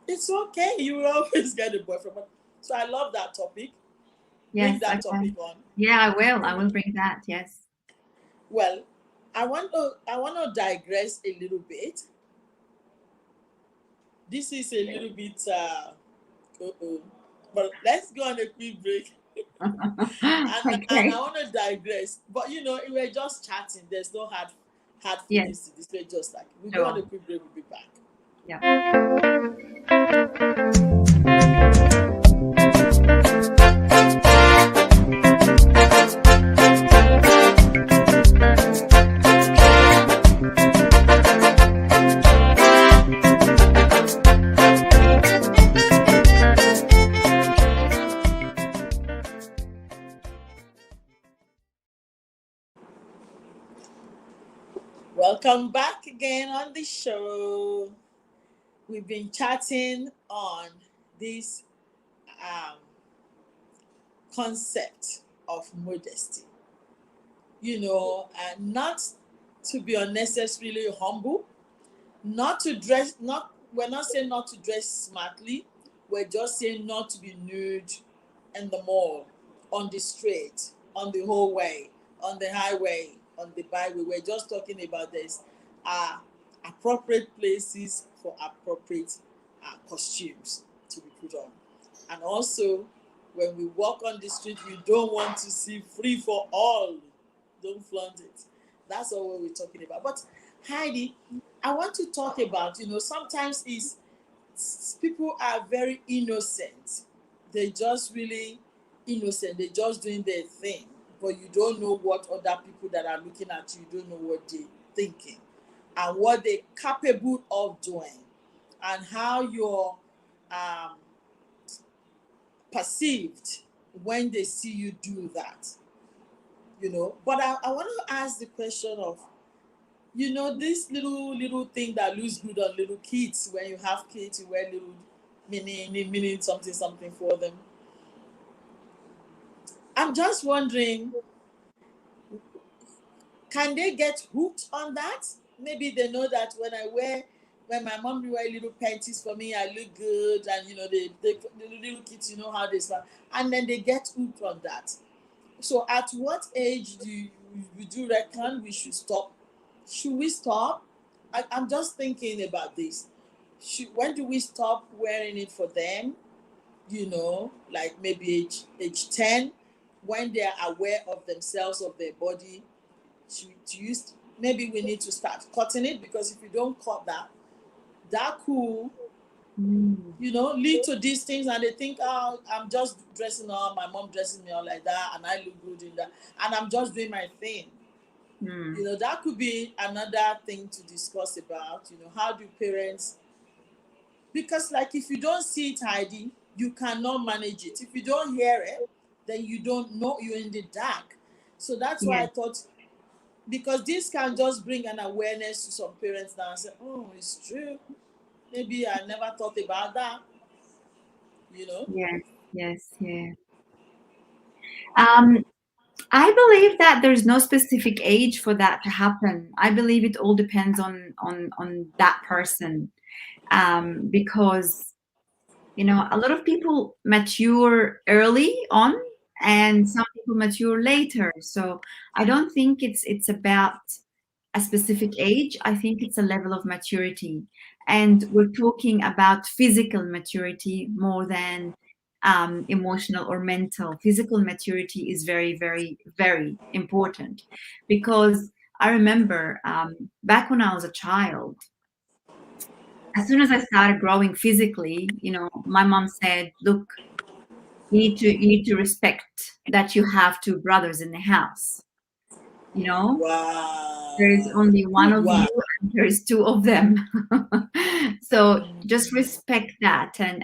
It's okay. You will always get a boyfriend. So I love that topic. Bring yes, that okay. topic on. Yeah, I will. I will bring that. Yes. Well, I want to digress a little bit. This is a little bit uh-oh. But let's go on a quick break. And I Okay. want to digress, but we're just chatting. There's no hard Yes, feelings to this. We're just like we go on a sure. quick break. We'll be back. Yeah. Welcome back again on the show. We've been chatting on this um, concept of modesty. Not to be unnecessarily humble, not to dress. Not we're not saying not to dress smartly. We're just saying not to be nude in the mall, on the street, on the hallway, on the highway, on the byway. We're just talking about this. appropriate places for appropriate costumes to be put on. And also, when we walk on the street, we don't want to see free for all. Don't flaunt it. That's all what we're talking about. But Heidi, I want to talk about, sometimes is people are very innocent. They just really innocent. They just doing their thing. But you don't know what other people that are looking at you, don't know what they're thinking and what they're capable of doing and how you're um, perceived when they see you do that. But I want to ask the question of, this little thing that looks good on little kids. When you have kids, you wear little mini something for them. I'm just wondering, can they get hooked on that? Maybe they know that when my mom wear little panties for me, I look good, and the little kids, how they smile, and then they get hooked on that. So, at what age would you reckon we should stop? Should we stop? I'm just thinking about this. When do we stop wearing it for them? Like maybe age 10, when they are aware of themselves, of their body. To use, maybe we need to start cutting it, because if you don't cut that cool, lead to these things, and they think, oh, I'm just dressing up, my mom dressing me up like that, and I look good in that, and I'm just doing my thing. That could be another thing to discuss about. How do parents, because like if you don't see it, Heidi, you cannot manage it. If you don't hear it, then you don't know, you're in the dark. So that's why I Yes, thought, because this can just bring an awareness to some parents now and say, oh, it's true. Maybe I never thought about that, you know? yes, yes, yeah. Um, I believe that there's no specific age for that to happen. I believe it all depends on that person, because a lot of people mature early on, and some people mature later. So I don't think it's about a specific age. I think it's a level of maturity, and we're talking about physical maturity more than emotional or mental. Physical maturity is very, very, very important, because I remember back when I was a child, as soon as I started growing physically, my mom said, "Look, you need to respect that you have two brothers in the house. You know, there is Wow. only one Good of you, one. and there is two of them. So just respect that, and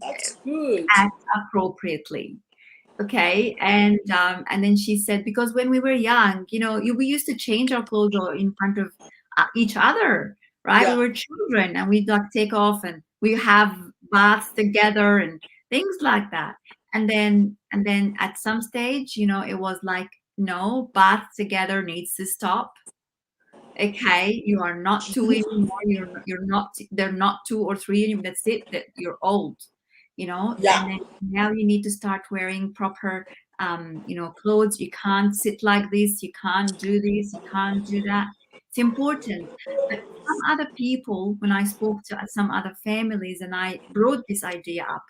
That's good. act appropriately." Okay, and then she said, because when we were young, we used to change our clothes in front of each other, right? We Yeah. were children, and we'd like take off, and we have baths together and things like that. And then at some stage, it was like, no, bath together needs to stop. Okay, you are not two anymore. You're not. They're not two or three anymore. That's it. That you're old, Yeah. And then now you need to start wearing proper, clothes. You can't sit like this. You can't do this. You can't do that. It's important. But some other people, when I spoke to some other families, and I brought this idea up,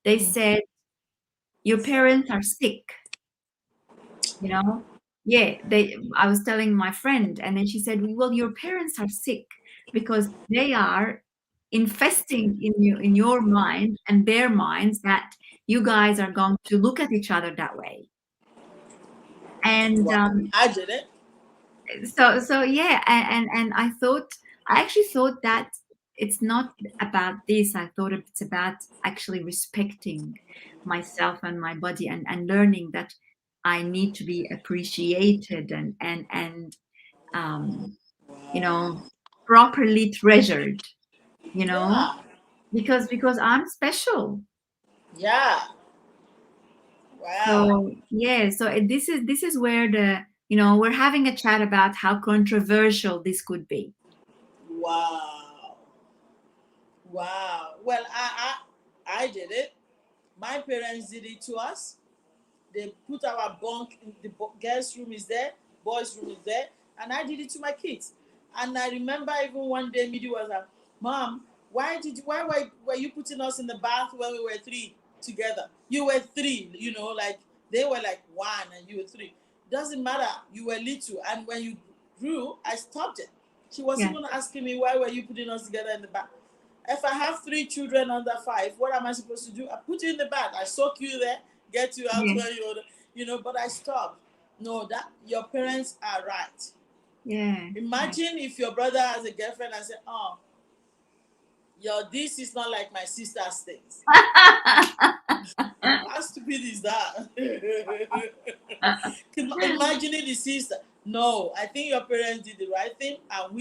they said, your parents are sick. you know yeah, I was telling my friend, and then she said, well, your parents are sick because they are infesting in your mind and their minds that you guys are going to look at each other that way. And Wow. I did it. so yeah, and I actually thought that it's not about this. I thought it's about actually respecting myself and my body, and learning that I need to be appreciated, and um you Wow. know properly treasured, you know Yeah. because I'm special. Yeah. Wow. So yeah, so this is where we're having a chat about how controversial this could be. Wow. Wow. Well, I did it. My parents did it to us. They put our bunk in the girls' room is there, boys' room is there, and I did it to my kids. And I remember even one day, Midi was like, Mom, why were you putting us in the bath when we were three together? You were three, like they were like one and you were three. Doesn't matter. You were little. And when you grew, I stopped it. She was Yeah. even asking me, why were you putting us together in the bath? If I have three children under five, what am I supposed to do? I put you in the bath. I soak you there, get you out Yeah. when but I stopped. No, that your parents are right. Yeah. Yeah. Imagine if your brother has a girlfriend and say, "Oh, this is not like my sister's things." How stupid is that? Imagining the sister. No, I think your parents did the right thing, and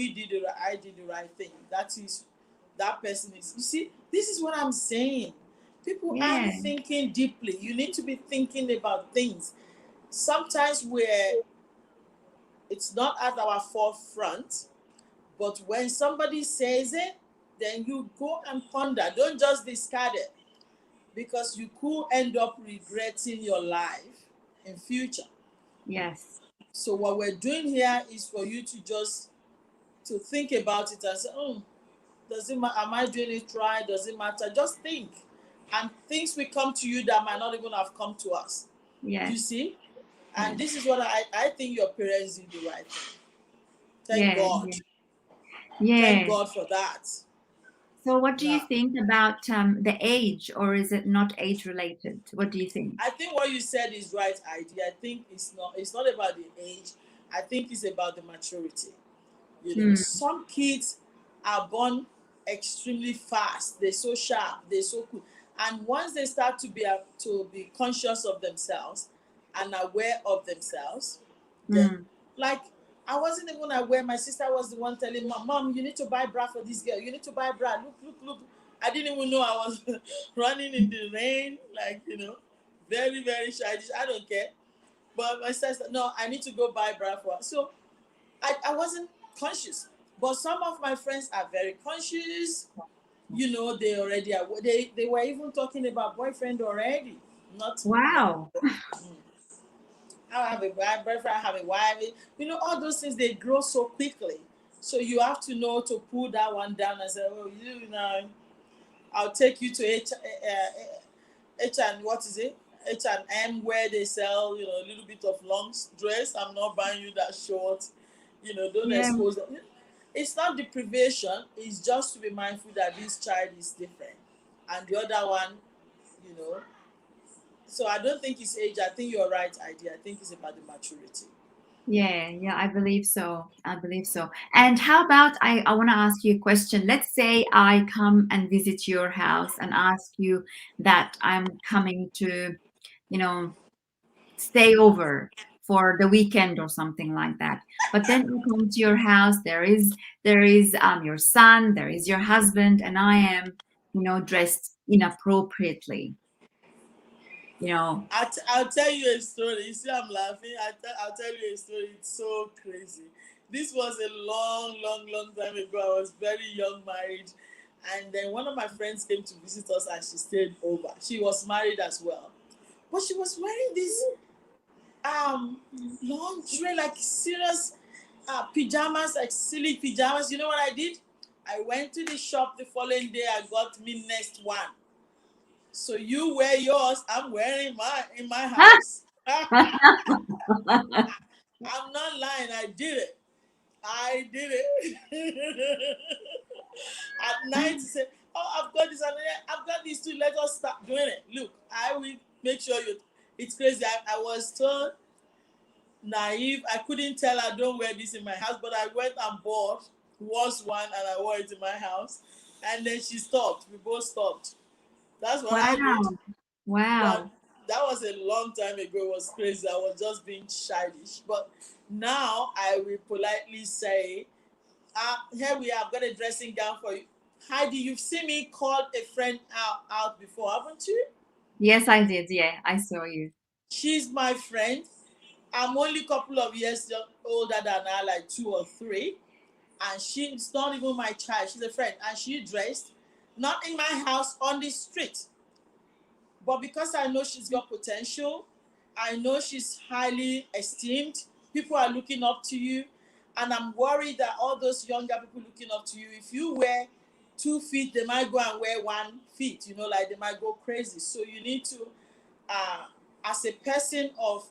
I did the right thing. That person is. You see, this is what I'm saying. People Yeah. aren't thinking deeply. You need to be thinking about things. Sometimes it's not at our forefront, but when somebody says it, then you go and ponder. Don't just discard it, because you could end up regretting your life in future. Yes. So what we're doing here is for you to just to think about it and say, does it matter? Am I doing it right? Does it matter? Just think, and things will come to you that might not even have come to us. You Yes. see, and Yes. this is what I think your parents did the right thing. Thank Yeah. God. Yeah. Thank Yeah. God for that. So what do you Now, think about the age, or is it not age related? What do you think? I think what you said is right idea. I think it's not about the age. I think it's about the maturity. Hmm. Some kids are born extremely fast. They're so sharp. They're so cool. And once they start to be conscious of themselves and aware of themselves, then, Hmm. like, I wasn't even aware. My sister was the one telling Mom, you need to buy bra for this girl. You need to buy bra. Look, look, look. I didn't even know I was running in the rain, like, very, very shy. I don't care. But my sister, no, I need to go buy bra for her. So I wasn't conscious. But some of my friends are very conscious. They already are. They were even talking about boyfriend already. Not Wow. I have a boyfriend, I have a wife. All those things, they grow so quickly. So you have to know to pull that one down and say, oh, I'll take you to and what is it? H&M, where they sell, a little bit of long dress. I'm not buying you that short. Don't Yeah. expose them. It's not deprivation. It's just to be mindful that this child is different, and the other one, you know. So I don't think it's age. I think you're right, idea. I think it's about the maturity. Yeah, yeah, I believe so. I believe so. And how about I want to ask you a question. Let's say I come and visit your house and ask you that I'm coming to, you know, stay over for the weekend or something like that. But then I come to your house, there is your son, there is your husband, and I am, dressed inappropriately, you know. I'll tell you a story. You see, I'm laughing. I'll tell you a story. It's so crazy. This was a long, long, long time ago. I was very young, married. And then one of my friends came to visit us and she stayed over. She was married as well. But she was wearing this lingerie, like serious pajamas, like silly pajamas. You know what I did? I went to the shop the following day. I got me next one. So you wear yours, I'm wearing mine in my house. I'm not lying. I did it. I did it. At night, he said, "Oh, I've got this, and I've got these two. Let us start doing it. Look, I will make sure you." It's crazy. I was so naive. I couldn't tell her don't wear this in my house, but I went and bought was one, and I wore it in my house. And then she stopped. We both stopped. That's what I did. Wow. But Wow. that was a long time ago. It was crazy. I was just being childish. But now I will politely say, here we are. I've got a dressing gown for you. Heidi, you've seen me call a friend out before, haven't you? Yes, I did. Yeah, I saw you. She's my friend. I'm only a couple of years older than her, like 2 or 3. And she's not even my child. She's a friend. And she dressed, not in my house, on the street. But because I know she's got potential, I know she's highly esteemed. People are looking up to you. And I'm worried that all those younger people looking up to you, if you wear 2 feet, they might go and wear 1 feet, you know, like they might go crazy. So you need to, uh, as a person of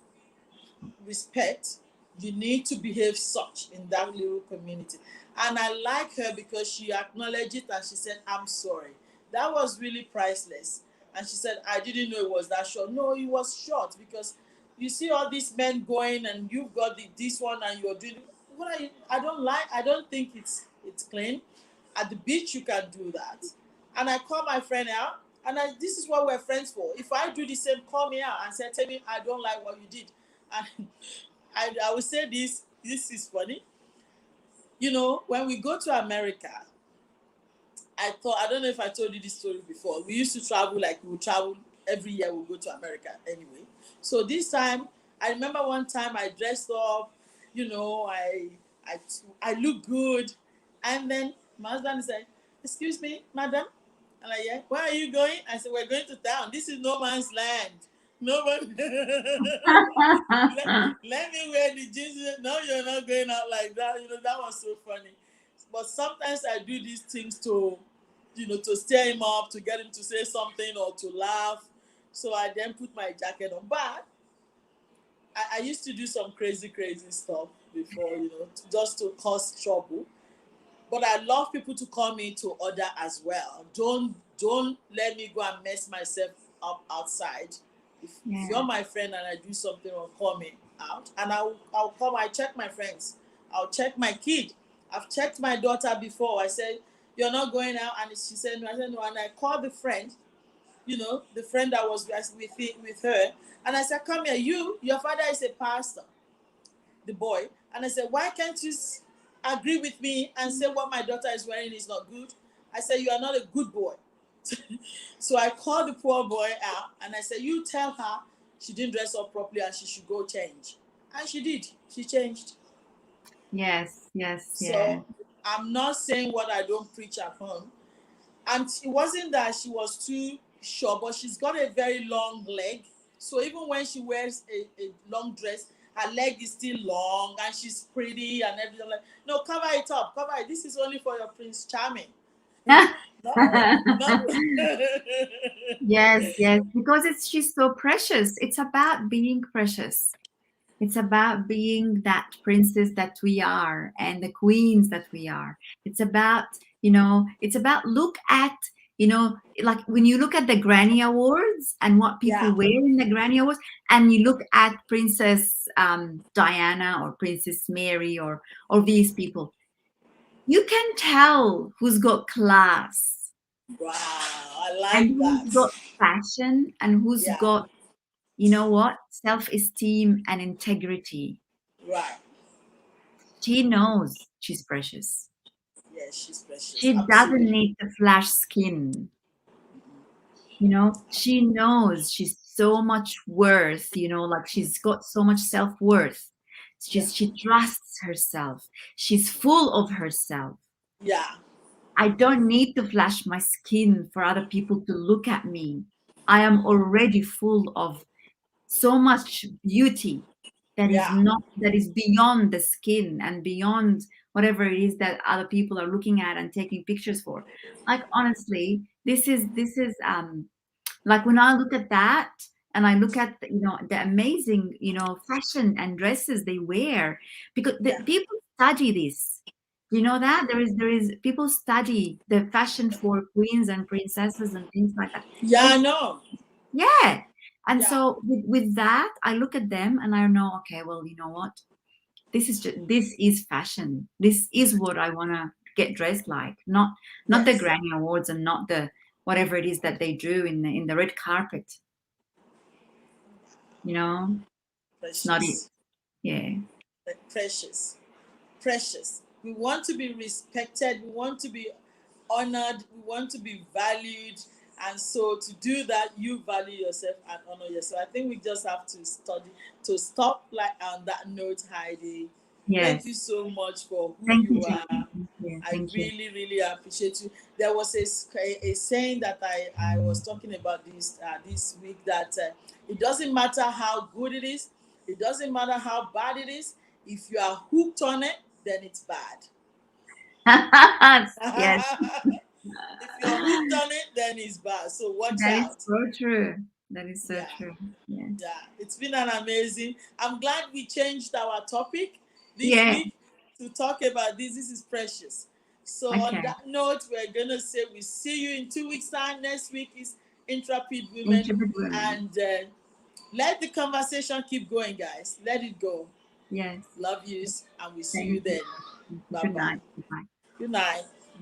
respect, you need to behave such in that little community. And I like her because she acknowledged it and she said, I'm sorry. That was really priceless. And she said, I didn't know it was that short. No, it was short because you see all these men going and you've got this one and you're doing what are you, I don't think it's clean. At the beach you can do that. And I call my friend out and this is what we're friends for. If I do the same, call me out and say, tell me I don't like what you did. And I would say this is funny. You know, when we go to America, I don't know if I told you this story before. We used to travel, like we would travel every year, we'll go to America anyway. So this time, I remember one time I dressed up, you know, I, I look good. And then my husband said, excuse me, madam. I'm like, yeah, where are you going? I said, we're going to town. This is no man's land. Nobody. Let me wear the jeans. No, you're not going out like that. You know, that was so funny. But sometimes I do these things to, you know, to stir him up, to get him to say something or to laugh. So I then put my jacket on. But I used to do some crazy, crazy stuff before, you know, just to cause trouble. But I love people to call me to order as well. Don't let me go and mess myself up outside. If you're my friend and I do something or call me out, and I'll come. I check my friends. I'll check my kid. I've checked my daughter before. I said, "You're not going out," and she said, "No." I said, "No," and I called the friend. You know, the friend that was with her, and I said, "Come here. Your father is a pastor." The boy, and I said, "Why can't you agree with me and say what my daughter is wearing is not good?" I said, "You are not a good boy." So I called the poor boy out and I said, "You tell her she didn't dress up properly and she should go change." And she did. She changed. Yes, yes, yeah. So I'm not saying what I don't preach at home. And it wasn't that she was too short, but she's got a very long leg. So even when she wears a long dress, her leg is still long and she's pretty and everything. I'm like, no, cover it up, cover it. This is only for your Prince Charming. Not, not. Yes, yes, because she's so precious. It's about being precious. It's about being that princess that we are and the queens that we are. It's about, it's about look at, like when you look at the Granny Awards and what people Yeah, wear in the Granny Awards, and you look at Princess Diana or Princess Mary or these people, you can tell who's got class wow, I and like who's that. got fashion and who's Yeah, got, you know what, self-esteem and integrity. right. She knows she's precious. Yes, she's precious. She doesn't Absolutely. need to flash skin. She knows she's so much worth, like she's got so much self-worth. Yeah, She trusts herself. She's full of herself. yeah, I don't need to flash my skin for other people to look at me. I am already full of so much beauty yeah, that is beyond the skin and beyond whatever it is that other people are looking at and taking pictures for. Like honestly, this is like when I look at that and I look at the amazing fashion and dresses they wear, because yeah, people study this. You know that there is people study the fashion for queens and princesses and things like that. yeah. They I know. Yeah. And Yeah, so with that, I look at them and I know, okay, well, you know what? This is fashion. This is what I want to get dressed like. Not the yes, Grammy Awards and not the whatever it is that they do in the red carpet. It's not it. precious, Yeah. precious, precious. We want to be respected. We want to be honored. We want to be valued. And so to do that, you value yourself and honor yourself. I think we just have to study to stop like on that note, Heidi. Thank you Yes. so much for who Thank you, you Jamie. are. Thank you. I Thank you. really, really appreciate you. There was a saying that I was talking about this week that it doesn't matter how good it is, it doesn't matter how bad it is. If you are hooked on it, then it's bad. Yes, If you're hooked on it, then it's bad. So watch that is out. so true. That is so Yeah. true. Yes. Yeah, it's been an amazing. I'm glad we changed our topic this Yeah. week to talk about this. This is precious. So on Okay. that note, we're gonna say we see you in 2 weeks' time. Next week is Intrepid Women, Intrepid women. and let the conversation keep going, guys. Let it go. Yes. Love yous, and we see you Thank you. then. Bye Good bye. night. Bye. Good night.